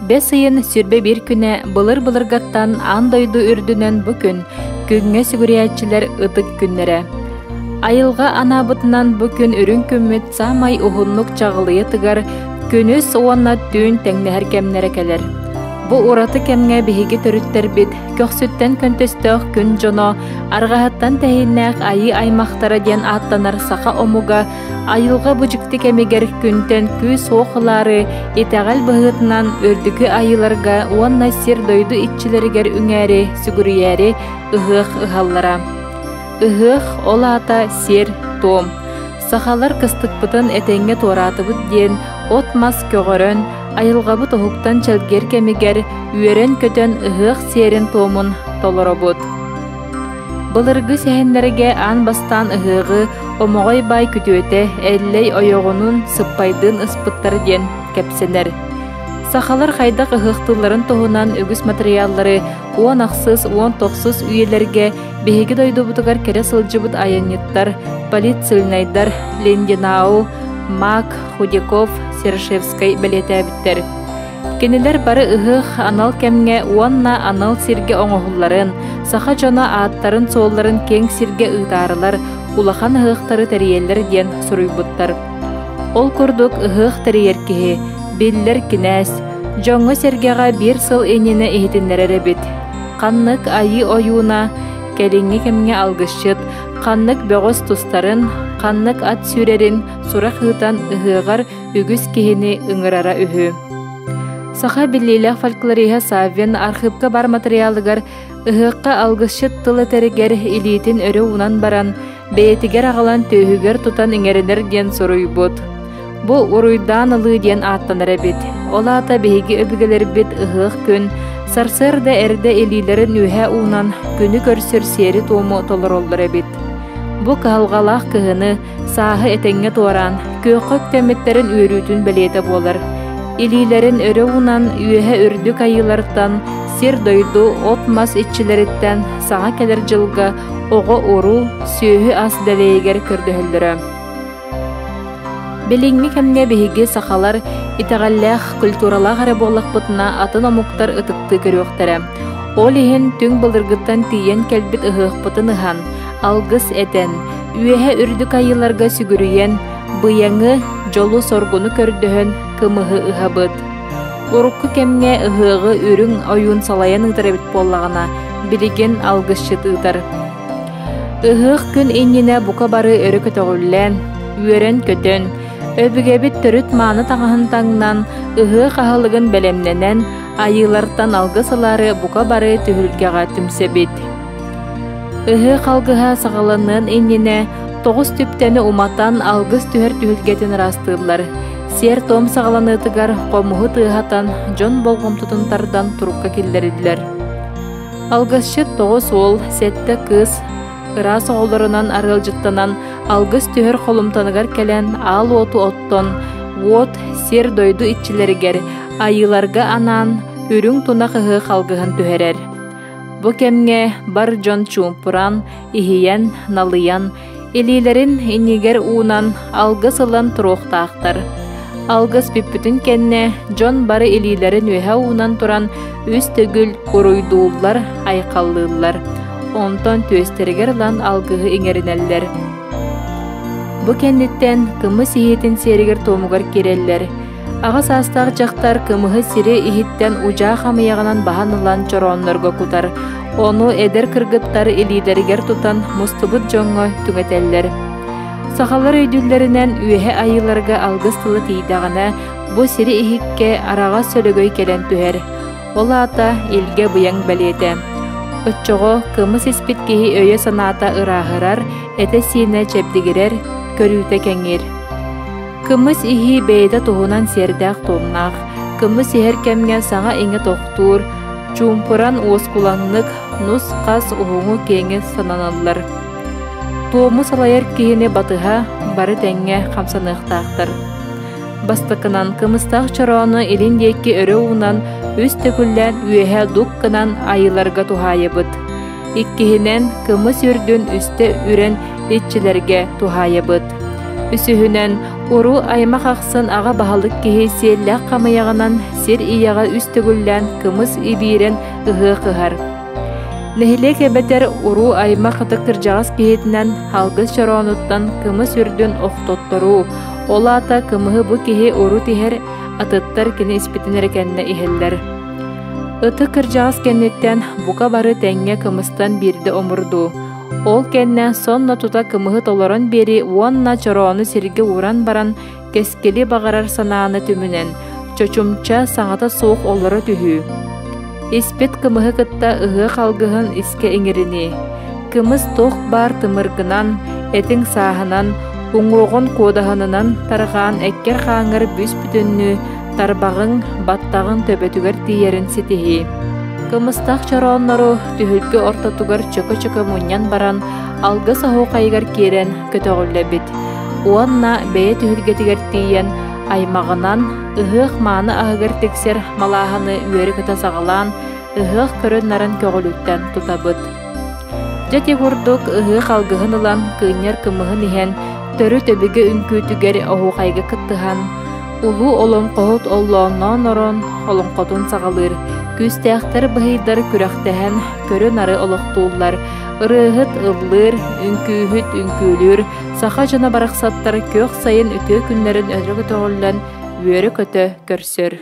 Бес ыйын сүрбе bir күнә былыр-былыргаттан андойду үрдүнен бу күн күнгө сүгүрәтчилер ытык күннәре. Айылга анабытынан бу күн үрүн күммет самай ухунлук чагылыя тыгар күнүс уонна түүн теңнәһәр кемнәре келер. Бу ураты кемгә биһиги төрүттер бит көксүттен көнтөстөх күн жоно аргаһаттан тәһиннәк айы аймактара ден аттанар сака омуга айылга бужукты кемигер күнтен күз соохлары итәгәл быһытынан өрдүкү айыларга уонна сир дойду итчилергер үңәре сүгүрүяре ыһык ыһаллара. Ыһык олата сир том. Сахалар кыстыкпытын этеңге торатыбыт ден отмас көгөрөн айылгабы тохуктан челгер кемигер үөрен көтөн ыһык серин томун толоробут. Былыргы сәһеннәргә ан бастан ыһыгы омогой бай күтүөтэ эллей ойогунун сыппайдын ыспыттар ден кепсенер. Сахалар хайдак ыһыктыларын тоһунан үгүс материаллары уон аксыз, уон тохсус үйелерге биһиги дойдубутугар кере сылжыбыт айанниттар, полицейнайдар, Лендинау, Мак, Худяков, Сершевскай белетәбиттер. Кенелер бары ыһык анал кемге уонна анал сирге оңоһулларын, саха жона ааттарын соолларын кең сирге ыытаарылар, улахан ыһыктары тәриеллер ден суруйбуттар. Ол курдук ыһык тәриер киһи, биллер кинәс, жоңго сергега bir сыл энене ихитиннерер бит. Каннык айы оюна, келеңге кемге алгышчыт, каннык бөгөс тустарын, каннык ат сүрерин сурах ыытан ыһыгар үгүс киһини ыҥырара үһү. Саха биллилэх фольклория Саввен архивка бар материалыгар ыһыкка алгышчыт тылы теригер илиитин өрө унан баран, бэйэтигер агалан төөһүгер тутан иҥеренер диэн соруйбут. Бу уруйдаан ылыы диэн ааттанар эбит. Олаата биһиги өбүгелер бит ыһык күн, сарсырда эрде илилерин үһэ уунан күнү көрсөр сиэри тууму толороллор эбит. Бу каалгалаах кыһыны сааһы этеңге туаран, көөхөк темметтерин үөрүүтүн белиэте буолар. Илилерин өрө уунан үөһэ үрдүк айылартан, сир дойду отмас итчилериттен саҥа келер жылга ого уру, сүүһү ас дэлэйигер көрдөһөллөрө. Билиңми кемге биһиги сахалар итәгәлләх культуралаах араболлакпытына атын омуктар ытыкты көрүөхтәрә. Ол иһин түң былыргыттан тиен кэлбит ыһыахпытын ыһан, алгыс этен, үөһэ үрдүк айыларга сүгүрүйен, быяңы жолу соргуну көрдөһөн кымыһы ыһабыт. Урукку кемге ыһыгы үрүң ойуун салайан ытарабит боллагана, билиген алгысчыт ытар. Ыһык күн иннине бука бары өрө көтөгүллән, үөрен көтөн, өбүгебит төрүт мааны таңаһын таңнан, ыһык аһылыгын белемненен, айылартан алгысылары бука бары түһүлгәгә түмсебит. Ыһык алгыһа сагаланын иннине 9 түптәне уматан алгыс түһәр түһүлгәтен растыылар. Сер том сагаланыытыгар комуһу тыыһатан жон болгом тутунтардан турукка киллерилер. Алгысчы 9 ол, 7 кыз, ыра соголорунан арылжыттанан алгыс түһөр холумтаныгар келен ал оту оттон, вот сер дойду итчилеригер, айыларга анан үрүң туна ыһык алгыһын түһәрер. Бу кемге бар жон чумпуран, ихиен, налыян, илилерин иннигер уунан алгыс ылан туруктаактар. Алгыс пиппүтүн кенне жон бары илилерин үһэ уунан туран үс төгүл уруйдуулар, айкаллыылар. Онтон төстеригер лан алгыһы иңеринеллер. Бу кенниттен кымыс иһитин серигер туомугар киреллер. Ага састаах жактар кымыһы сири иһиттен ужаа хамыягынан баһанылан чороннорго кутар. Ону эдер кыргыттар илилеригер тутан мустубут жоңго түңетеллер. Сахалар өйдүллеринен үөһэ айыларга алгыс тылы тиидагана бу сири иһикке арага сөлөгөй келен түһэр. Ол ата илге быяң белиэте. Өтчоҕо кымыс испит киһи өйө санаата ырааһырар, эте сиине чэпдигирер, көрүүтэ кэҥир. Кымыс иһи бэйэтэ туһунан сиэрдээх туумнаах, кымыс иһэр кэмҥэ саҥа иҥэ тохтуур, чуумпуран уоскуланнык, нус хас уһуҥу киэҥэ сананаллар. Туому салайар киһини батыһа бары тэҥҥэ хамсаныахтаахтар. Бастакынан кымыстаах чороону илин диэкки өрө уунан үс төкүллэн үөһэ дук кынан айыларга туһаайабыт. Иккиһинэн кымыс үрдүн үстэ үрэн итчилерге туһаайабыт. Үсүһүнэн уру аймак аксын ага баһалык киһи сиэллээх камыйаҕынан сир ийаҕа үс төгүллээн кымыс ибиирэн ыһыа кыһар. Нэһилиэ кэбэтэр уру аймак ытык тырдьаҕас киһитинэн халгыс чороонуттан кымыс үрдүн охтотторуу, олаата кымыһы бу киһи уру тиһэр атыттар кини испитинэр кэннэ иһэллэр. Ыты кырдьаҕас кэнниттэн бука бары тэҥҥэ кымыстан биирдэ омурдуу. Ол кэннэ сонна тута кымыһы толорон бери уонна чороону сиргэ уран баран кескели багарар санааны түмүнэн, чочумча саҥата суох олоро түһүү. Испит кымыһы кытта ыһыа халгыһын иске иҥирини. Кымыс туох баар тымыргынан, этиң сааһынан, уҥуоҕун куодаһынынан тарҕаан эккер хааҥар бүс бүтүннүү тарбаҕыҥ, баттаҕыҥ төбөтүгэр тиийэрин ситиһии. Кымыстаах чорооннору түһүлгү ортотугар чөкө-чөкө муньян баран, алгы саһуукайыгар киирэн көтөҕүллэбит. Уонна бэйэ түһүлгэтигэр тиийэн, аймағынан ыһыах мааны аһыгар тиксер малааһаны үөрү кыта саҕалаан, ыһыах көрөн наран көҕүлүттэн тутабыт. Дьэ тигурдук ыһыах алгыһын ылан кыынньар кымыһын иһэн, төрү төбүгө үҥкүүтүгэр оһуухайга кыттыһан, улуу олоҥхоһут оллоонноон орон олоҥхотун саҕалыр, күстээхтэр быһыйдар күрэхтэһэн көрө нары олохтууллар, ырыыһыт ыллыыр, үҥкүүһүт үҥкүүлүүр, саха дьоно барахсаттар көх сайын үтүө күннэрин өтөрө көтөҕүллэн үөрү көтө көрсөр.